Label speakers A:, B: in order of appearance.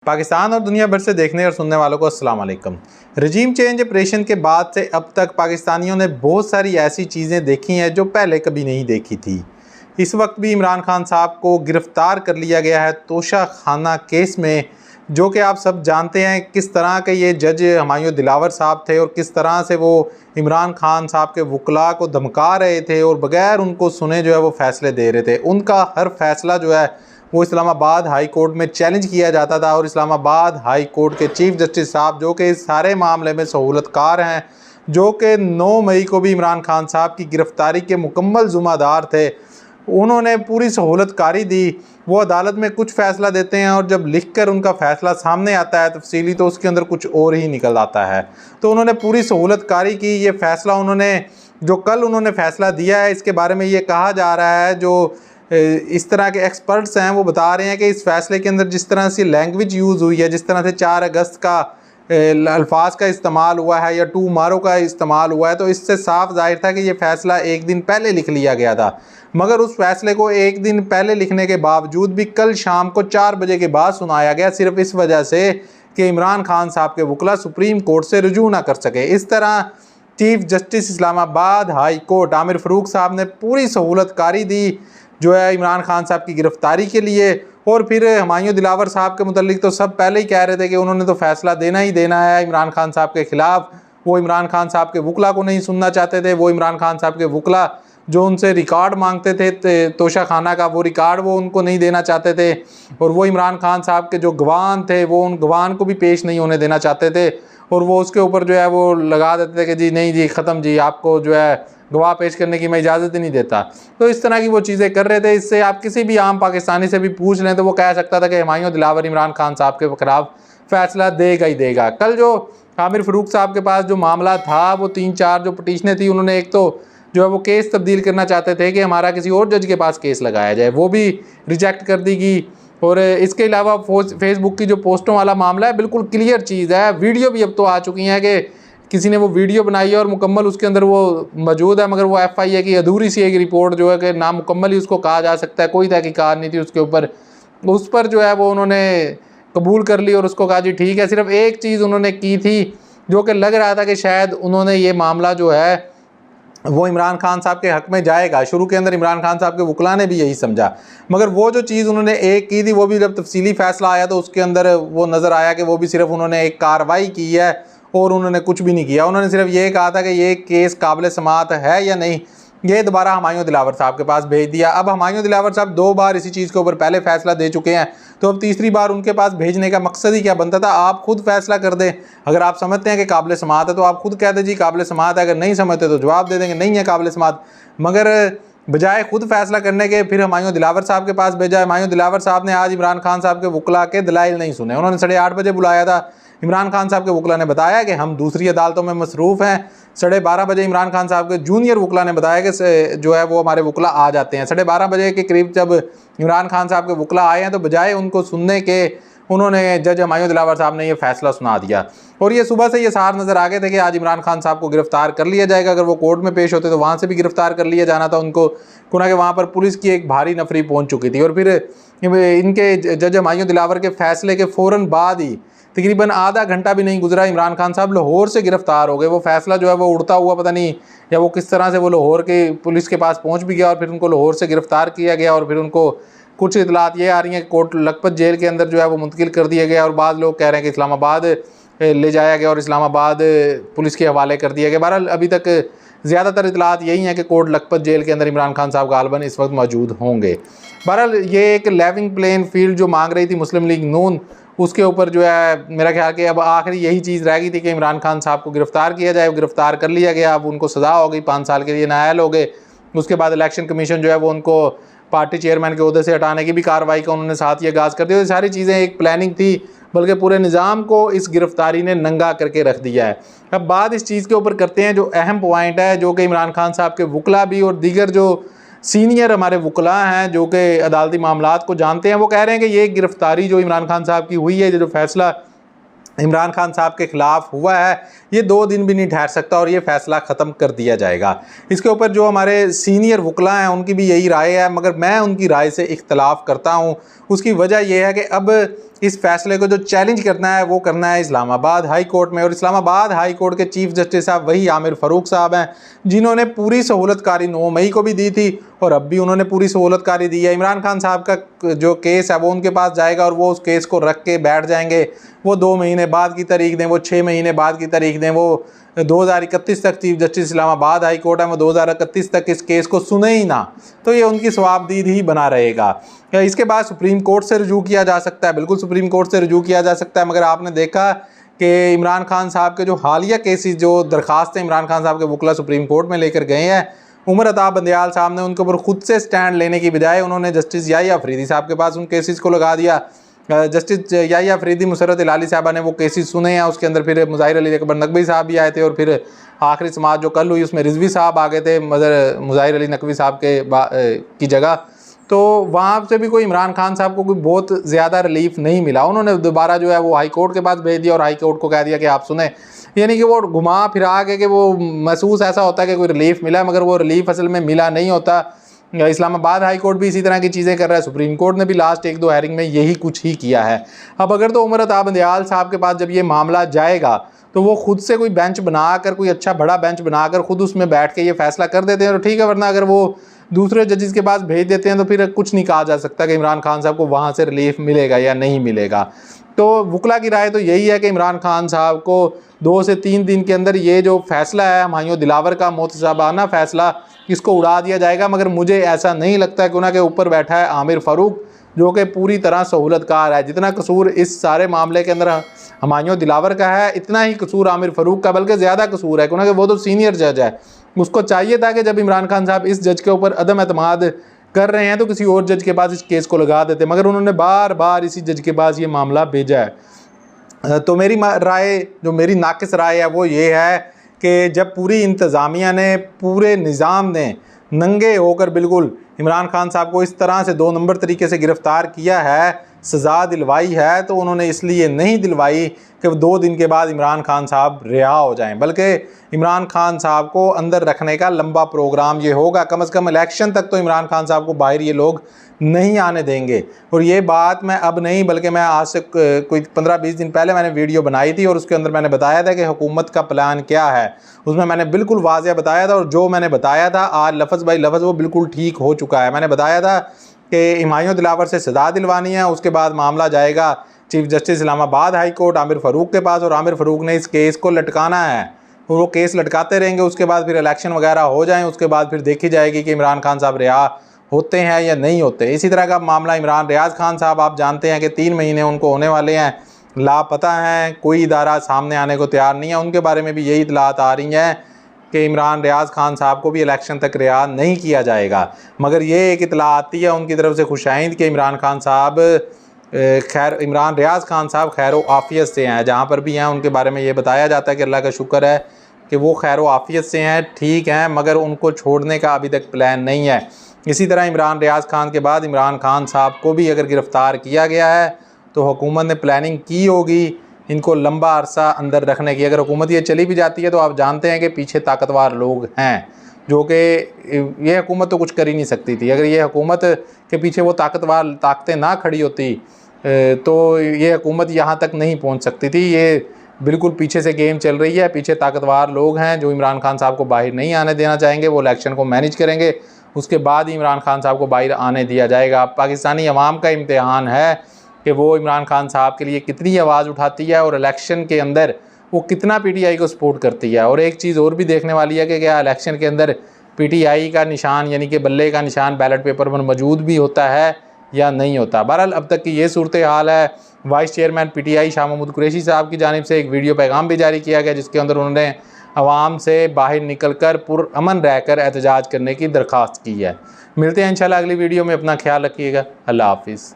A: पाकिस्तान और दुनिया भर से देखने और सुनने वालों को अस्सलाम वालेकुम। रजीम चेंज ऑपरेशन के बाद से अब तक पाकिस्तानियों ने बहुत सारी ऐसी चीज़ें देखी हैं जो पहले कभी नहीं देखी थी। इस वक्त भी इमरान खान साहब को गिरफ़्तार कर लिया गया है तोशा खाना केस में, जो कि आप सब जानते हैं किस तरह के ये जज हुमायूं दिलावर साहब थे और किस तरह से वो इमरान खान साहब के वकला को धमका रहे थे और बग़ैर उनको सुने जो है वो फ़ैसले दे रहे थे। उनका हर फैसला जो है वो इस्लामाबाद हाई कोर्ट में चैलेंज किया जाता था और इस्लामाबाद हाई कोर्ट के चीफ जस्टिस साहब, जो कि इस सारे मामले में सहूलतकार हैं, जो कि 9 मई को भी इमरान खान साहब की गिरफ़्तारी के मुकम्मल ज़िम्मेदार थे, उन्होंने पूरी सहूलतकारी दी। वो अदालत में कुछ फ़ैसला देते हैं और जब लिख कर उनका फ़ैसला सामने आता है तफसीली, तो उसके अंदर कुछ और ही निकल आता है। तो उन्होंने पूरी सहूलतकारी की। ये फ़ैसला उन्होंने जो कल उन्होंने फ़ैसला दिया है, इसके बारे में ये कहा जा रहा है, जो इस तरह के एक्सपर्ट्स हैं वो बता रहे हैं कि इस फैसले के अंदर जिस तरह से लैंग्वेज यूज़ हुई है, जिस तरह से 4 अगस्त का अल्फाज का इस्तेमाल हुआ है या टू का इस्तेमाल हुआ है, तो इससे साफ जाहिर था कि ये फ़ैसला एक दिन पहले लिख लिया गया था। मगर उस फैसले को एक दिन पहले लिखने के बावजूद भी कल शाम को 4 बजे के बाद सुनाया गया, सिर्फ इस वजह से कि इमरान खान साहब के वकला सुप्रीम कोर्ट से रुजू ना कर सके। इस तरह chief justice Islamabad high court Aamir Farooq साहब ने पूरी सहूलतकारी दी जो है इमरान खान साहब की गिरफ़्तारी के लिए। और फिर हुमायूं दिलावर साहब के मुतल्लिक तो सब पहले ही कह रहे थे कि उन्होंने तो फ़ैसला देना ही देना है इमरान खान साहब के ख़िलाफ़। वो इमरान खान साहब के वकला को नहीं सुनना चाहते थे। वो इमरान खान साहब के वकला जो उनसे रिकॉर्ड मांगते थे तोशा खाना का, वो रिकॉर्ड वो उनको नहीं देना चाहते थे। और वो इमरान खान साहब के जो गवाह थे वो उन गवाह को भी पेश नहीं होने देना चाहते थे। और वो उसके ऊपर जो है वो लगा देते थे कि जी नहीं जी, ख़त्म जी, आपको जो है गवाह पेश करने की मैं इजाज़त ही नहीं देता। तो इस तरह की वो चीज़ें कर रहे थे। इससे आप किसी भी आम पाकिस्तानी से भी पूछ लें तो वो कह सकता था कि हुमायूं दिलावर इमरान खान साहब के खिलाफ फ़ैसला देगा ही देगा। कल जो आमिर फ़ारूक साहब के पास जो मामला था, वो 3-4 जो पटिशनें थी, उन्होंने एक तो जो है वो केस तब्दील करना चाहते थे कि हमारा किसी और जज के पास केस लगाया जाए, वो भी रिजेक्ट कर दी गई। और इसके अलावा फेसबुक की जो पोस्टों वाला मामला है, बिल्कुल क्लियर चीज़ है। वीडियो भी अब तो आ चुकी हैं कि किसी ने वो वीडियो बनाई है और मुकम्मल उसके अंदर वो मौजूद है, मगर वो FIA की अधूरी सी एक रिपोर्ट जो है कि नामुकम्मल ही उसको कहा जा सकता है, कोई तहकीकात नहीं थी उसके ऊपर। उस पर जो है वो उन्होंने कबूल कर ली और उसको कहा जी ठीक है। सिर्फ एक चीज़ उन्होंने की थी जो कि लग रहा था कि शायद उन्होंने ये मामला जो है वो इमरान खान साहब के हक़ में जाएगा। शुरू के अंदर इमरान खान साहब के वकला ने भी यही समझा, मगर वो जो चीज़ उन्होंने एक की थी, वो भी जब तफसीली फ़ैसला आया तो उसके अंदर वो नज़र आया कि वो भी सिर्फ उन्होंने एक कार्रवाई की है और उन्होंने कुछ भी नहीं किया। उन्होंने सिर्फ ये कहा था कि ये केस काबिल समाअत है या नहीं, ये दोबारा हुमायूं दिलावर साहब के पास भेज दिया। अब हुमायूं दिलावर साहब 2 बार इसी चीज़ के ऊपर पहले फ़ैसला दे चुके हैं, तो अब तीसरी बार उनके पास भेजने का मकसद ही क्या बनता था? आप खुद फ़ैसला कर दें। अगर आप समझते हैं कि काबिल समाअत है तो आप खुद कह दें जी काबिल समाअत है, अगर नहीं समझते तो जवाब दे देंगे नहीं है काबिल समाअत। मगर बजाय खुद फैसला करने के फिर हुमायूं दिलावर साहब के पास भेजा। हुमायूं दिलावर साहब ने आज इमरान खान साहब के वकला के दलाइल नहीं सुने। उन्होंने 8:30 बजे बुलाया था। इमरान खान साहब के वकला ने बताया कि हम दूसरी अदालतों में मसरूफ़ हैं। 12:30 बजे इमरान खान साहब के जूनियर वकला ने बताया कि जो है वो हमारे वकला आ जाते हैं। 12:30 बजे के करीब जब इमरान खान साहब के वकला आए हैं तो बजाय उनको सुनने के उन्होंने जज हुमायूं दिलावर साहब ने ये फ़ैसला सुना दिया। और ये सुबह से ये सार नज़र आ गए थे कि आज इमरान खान साहब को गिरफ़्तार कर लिया जाएगा। अगर वो कोर्ट में पेश होते तो वहाँ से भी गिरफ़्तार कर लिया जाना था उनको, क्योंकि वहाँ पर पुलिस की एक भारी नफरी पहुँच चुकी थी। और फिर इनके जज हुमायूं दिलावर के फ़ैसले के फ़ौरन बाद ही तकरीबन आधा घंटा भी नहीं गुजरा, इमरान खान साहब लाहौर से गिरफ़्तार हो गए। वो फ़ैसला जो है वो उड़ता हुआ पता नहीं या वो किस तरह से वो लाहौर के पुलिस के पास पहुँच भी गया और फिर उनको लाहौर से गिरफ़्तार किया गया। और फिर उनको कुछ इतलात ये आ रही हैं कि कोट लखपत जेल के अंदर जो है वो मुंतकिल कर दिया गया और बाद लोग कह रहे हैं कि इस्लामाबाद ले जाया गया और इस्लामाबाद पुलिस के हवाले कर दिया गया। बहरहाल अभी तक ज़्यादातर इतलात यही हैं कि कोट लखपत जेल के अंदर इमरान खान साहब गालिबन इस वक्त मौजूद होंगे। बहरहाल ये एक लेवलिंग प्लेइंग फील्ड जो मांग रही थी मुस्लिम लीग नून, उसके ऊपर जो है मेरा ख्याल कि अब आखिरी यही चीज़ रह गई थी कि इमरान खान साहब को गिरफ़्तार किया जाए। गिरफ़्तार कर लिया गया, अब उनको सज़ा हो गई, 5 साल के लिए नायल हो गए। उसके बाद इलेक्शन कमीशन जो है वो उनको पार्टी चेयरमैन के ओहदे से हटाने की भी कार्रवाई का उन्होंने साथ ही आगाज़ कर दिया। तो सारी चीज़ें एक प्लानिंग थी, बल्कि पूरे निज़ाम को इस गिरफ़्तारी ने नंगा करके रख दिया है। अब बात इस चीज़ के ऊपर करते हैं जो अहम पॉइंट है, जो कि इमरान खान साहब के वकला भी और दीगर जो सीनियर हमारे वकला हैं जो कि अदालती मामलात को जानते हैं, वो कह रहे हैं कि ये गिरफ़्तारी जो इमरान खान साहब की हुई है, जो फ़ैसला इमरान खान साहब के ख़िलाफ़ हुआ है, ये 2 दिन भी नहीं ठहर सकता और ये फ़ैसला ख़त्म कर दिया जाएगा। इसके ऊपर जो हमारे सीनियर वकला हैं उनकी भी यही राय है, मगर मैं उनकी राय से इख्तलाफ़ करता हूँ। उसकी वजह यह है कि अब इस फैसले को जो चैलेंज करना है वो करना है इस्लामाबाद हाई कोर्ट में। और इस्लामाबाद हाई कोर्ट के चीफ जस्टिस साहब वही आमिर फ़ारूक साहब हैं जिन्होंने पूरी सहूलतकारी 9 मई को भी दी थी और अब भी उन्होंने पूरी सहूलतकारी दी है। इमरान खान साहब का जो केस है वो उनके पास जाएगा और वो उस केस को रख के बैठ जाएंगे। वो 2 महीने बाद की तारीख दें, वो 6 महीने बाद की तारीख दें, वो 2031 तक chief justice Islamabad high court है, वो 2031 तक इस केस को सुने ही ना, तो ये उनकी सवाबदीद ही बना रहेगा। इसके बाद सुप्रीम कोर्ट से रजू किया जा सकता है, बिल्कुल सुप्रीम कोर्ट से रजू किया जा सकता है। मगर आपने देखा कि इमरान खान साहब के जो हालिया केसेस, जो दरखास्तें इमरान खान साहब के वकला सुप्रीम कोर्ट में लेकर गए हैं, उमर अता बंदयाल साहब ने उनके ऊपर खुद से स्टैंड लेने की बजाय उन्होंने जस्टिस याहिया अफरीदी साहब के पास उन केसेस को लगा दिया। जस्टिस याहिया अफरीदी, मुसर्रत इलाली साहबा ने वो केसेस सुने हैं। उसके अंदर फिर मुज़ाहिर अली अकबर नकवी साहब भी आए थे और फिर आखिरी समाअत जो कल हुई उसमें रिजवी साहब आ गए थे मुज़ाहिर अली नकवी साहब की जगह। तो वहाँ से भी कोई इमरान खान साहब को कोई बहुत ज़्यादा रिलीफ नहीं मिला। उन्होंने दोबारा जो है वो हाई कोर्ट के पास भेज दिया और हाई कोर्ट को कह दिया कि आप सुने, यानी कि वो घुमा फिरा के कि वो महसूस ऐसा होता है कि कोई रिलीफ मिला, मगर वो रिलीफ असल में मिला नहीं होता। इस्लामाबाद हाई कोर्ट भी इसी तरह की चीज़ें कर रहा है, सुप्रीम कोर्ट ने भी लास्ट 1-2 हेयरिंग में यही कुछ ही किया है। अब अगर तो उमर अता बंदयाल साहब के पास जब ये मामला जाएगा तो वो खुद से कोई बेंच बनाकर, कोई अच्छा बड़ा बेंच बनाकर खुद उसमें बैठ के ये फैसला कर देते हैं तो ठीक है, वरना अगर वो दूसरे जजेस के पास भेज देते हैं तो फिर कुछ नहीं कहा जा सकता कि इमरान खान साहब को वहाँ से रिलीफ मिलेगा या नहीं मिलेगा। तो वकला की राय तो यही है कि इमरान खान साहब को 2 से 3 दिन के अंदर ये जो फैसला है हुमायूं दिलावर का मोतज़बाना फैसला, इसको उड़ा दिया जाएगा। मगर मुझे ऐसा नहीं लगता कि उनके ऊपर बैठा है आमिर फ़ारूक जो कि पूरी तरह सहूलतकार है। जितना कसूर इस सारे मामले के अंदर हुमायूं दिलावर का है, इतना ही कसूर आमिर फ़ारूक का, बल्कि ज़्यादा कसूर है, क्योंकि वो तो सीनियर जज है। उसको चाहिए था कि जब इमरान खान साहब इस जज के ऊपर अदम एतमाद कर रहे हैं तो किसी और जज के पास इस केस को लगा देते, मगर उन्होंने बार बार इसी जज के पास ये मामला भेजा है। तो मेरी राय, जो मेरी नाक़िस राय है वो ये है कि जब पूरी इंतज़ामिया ने, पूरे निज़ाम ने नंगे होकर बिल्कुल इमरान खान साहब को इस तरह से 2 नंबर तरीके से गिरफ़्तार किया है, सज़ा दिलवाई है, तो उन्होंने इसलिए नहीं दिलवाई कि 2 दिन के बाद इमरान खान साहब रिहा हो जाएं, बल्कि इमरान खान साहब को अंदर रखने का लंबा प्रोग्राम ये होगा। कम से कम इलेक्शन तक तो इमरान खान साहब को बाहर ये लोग नहीं आने देंगे। और ये बात मैं अब नहीं, बल्कि मैं आज से कोई 15-20 दिन पहले मैंने वीडियो बनाई थी और उसके अंदर मैंने बताया था कि हुकूमत का प्लान क्या है। उसमें मैंने बिल्कुल वाज़ेह बताया था और जो मैंने बताया था आज लफ्ज़ बाई लफ्ज़ वो बिल्कुल ठीक हो चुका है। मैंने बताया था कि हुमायूं दिलावर से सज़ा दिलवानी है, उसके बाद मामला जाएगा chief justice Islamabad high court Aamir Farooq के पास और आमिर फ़ारूक ने इस केस को लटकाना है और वो केस लटकाते रहेंगे। उसके बाद फिर इलेक्शन वगैरह हो जाएं, उसके बाद फिर देखी जाएगी कि इमरान खान साहब रिहा होते हैं या नहीं होते। इसी तरह का मामला इमरान रियाज खान साहब, आप जानते हैं कि 3 महीने उनको होने वाले हैं, लापता हैं, कोई इदारा सामने आने को तैयार नहीं है। उनके बारे में भी यही इतलात आ रही हैं कि इमरान रियाज खान साहब को भी इलेक्शन तक रिहा नहीं किया जाएगा। मगर ये एक इतला आती है उनकी तरफ से खुशाइंद कि इमरान रियाज खान साहब खैर व आफ़ियत से हैं, जहाँ पर भी हैं उनके बारे में ये बताया जाता है कि अल्लाह का शुक्र है कि वो खैर व आफ़ियत से हैं, ठीक हैं, मगर उनको छोड़ने का अभी तक प्लान नहीं है। इसी तरह इमरान रियाज खान के बाद इमरान खान साहब को भी अगर गिरफ़्तार किया गया है तो हुकूमत ने प्लानिंग की होगी इनको लंबा अरसा अंदर रखने की। अगर हुकूमत ये चली भी जाती है तो आप जानते हैं कि पीछे ताकतवर लोग हैं, जो कि ये हुकूमत तो कुछ कर ही नहीं सकती थी। अगर ये हुकूमत के पीछे वो ताकतवर ताकतें ना खड़ी होती तो ये हुकूमत यहाँ तक नहीं पहुँच सकती थी। ये बिल्कुल पीछे से गेम चल रही है, पीछे ताकतवर लोग हैं जो इमरान खान साहब को बाहर नहीं आने देना चाहेंगे। वो इलेक्शन को मैनेज करेंगे, उसके बाद ही इमरान खान साहब को बाहर आने दिया जाएगा। पाकिस्तानी अवाम का इम्तिहान है कि वो इमरान खान साहब के लिए कितनी आवाज़ उठाती है और इलेक्शन के अंदर वो कितना PTI को सपोर्ट करती है। और एक चीज़ और भी देखने वाली है कि क्या इलेक्शन के अंदर PTI का निशान, यानी कि बल्ले का निशान बैलेट पेपर पर मौजूद भी होता है या नहीं होता। बहरहाल अब तक की ये सूरत हाल है। Vice chairman PTI Shah Mahmood Qureshi साहब की जानिब से एक वीडियो पैगाम भी जारी किया गया जिसके अंदर उन्होंने आवाम से बाहर निकलकर पुरअमन रहकर एहतजाज करने की दरख्वास्त की है। मिलते हैं इंशाल्लाह अगली वीडियो में। अपना ख्याल रखिएगा। अल्लाह हाफिज़।